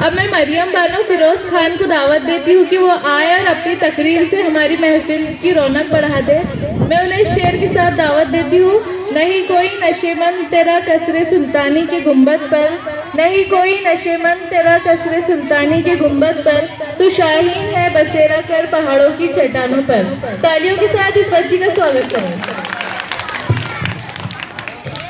अब मैं मरियम बानो फिरोज खान को दावत देती हूँ कि वो आए और अपनी तकरीर से हमारी महफिल की रौनक बढ़ा दे। मैं उन्हें शेर के साथ दावत देती हूँ। नहीं कोई नशेमंद तेरा कसरे सुल्तानी के गुंबद पर, नहीं कोई नशेमंद तेरा कसरे सुल्तानी के गुंबद पर, तू शाहीन है बसेरा कर पहाड़ों की चट्टानों पर। तालियों के साथ इस बच्ची का स्वागत करें।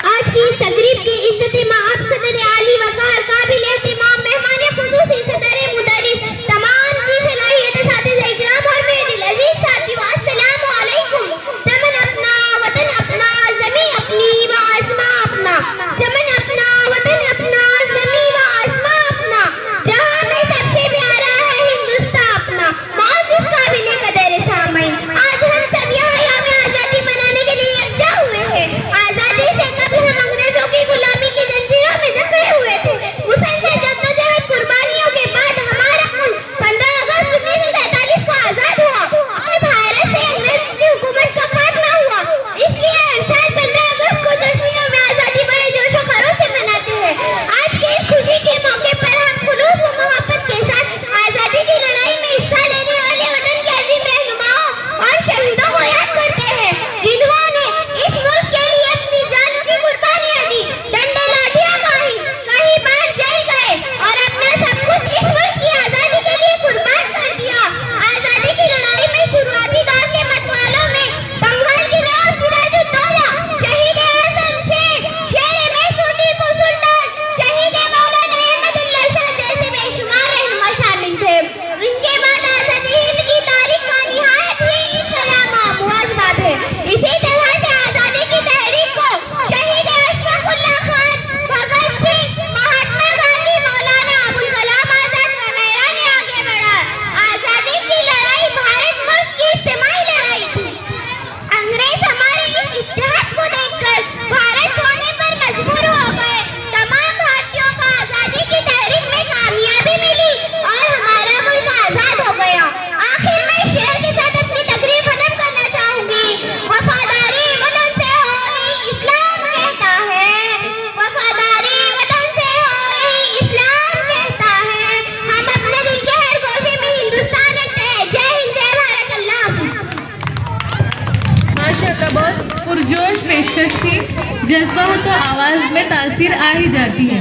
आज की इस तकरीब की इज्जत माब सदर आली वकार काबिल एहतमाम मेहमान खुसूसी सदर मुदर्रिस तमाम की सलाहियत साथिज़ इकराम और मेरे अजीज साथियों, अस्सलामु अलैकुम। चमन अपना वतन अपना ज़मीं अपनी व आसमां अपना, चमन अपना वतन अपना ज़मीं व आसमां अपना, जहां में सबसे प्यारा है हिंदुस्तान अपना। मौजूद काबिल कदर सामईन, आज हम सब यहाँ यौम आज़ादी मनाने के लिए यकजा हुए हैं। आज़ादी से कबल हम अंग्रेजों की गुलामी की जंजीरों में जकड़े हुए थे। मुसलसल जद्दोजहद कुर्बानियों के बाद हमारा मुल्क 15 अगस्त 1947 को आजाद हुआ और भारत से अंग्रेजों की हुकूमत का खात्मा हुआ। इसलिए हर साल 15 अगस्त को जश्नियों में आजादी बड़े जोशो खरोश से मनाते हैं। आज के इस खुशी के मौके पर हम खुलूस व मोहब्बत के साथ आजादी की लड़ाई में हिस्सा लेने वाले वतन के अजीम रहनुमाओं और शहीदों को याद करते हैं, जिन्होंने इस मुल्क के लिए अपनी जानों की कुर्बानियां दी, डंडे लाठियां मारी, कहीं बाहर जल गए और अपना सब कुछ इस मुल्क की आजादी के लिए कुर्बान कर दिया। आजादी की लड़ाई में शुरुआती दौर के मतवालों में बंगाल की नवाब सिराजुद्दौला, शहीद आजम शेर, शेर मैसूर टीपू सुल्तान, शहीद मौलाना अहमदुल्लाह शाह जैसे बेशुमार रहनुमा शामिल थे। इनके बाद आजादी हिंद की तारीख का निहायत ही इंकलाब मुआज़बात है। इसी तरह से आजादी की तहरीक को शहीद अशफाकुल्लाह खान, भगत सिंह, महात्मा गांधी, मौलाना अबुल कलाम आजाद वगैरह ने आगे बढ़ा। आजादी की लड़ाई भारत मुल्क की इज्तिमाई लड़ाई थी। अंग्रेज हमारे इस इत्तेहाद को देखकर भारत छोड़ने पर मजबूर हो गए। तमाम भारतीयों को आजादी की तहरीक में कामयाबी मिली और हमारा मुल्क आजाद हो गया। आखिर में शेर के साथ अपनी तकरीर खत्म करना चाहूंगी। वफादारी वतन से हो यही इस्लाम कहता है, वफादारी वतन से हो यही इस्लाम कहता है। हम अपने दिल के हर गोशे में हिंदुस्तान रखते हैं। जय हिंद, जय भारत, अल्लाह हाफिज़। माशाअल्लाह, बहुत पुरजोश पेशकश थी। जज्बा हो तो आवाज़ में तासीर आ ही जाती है।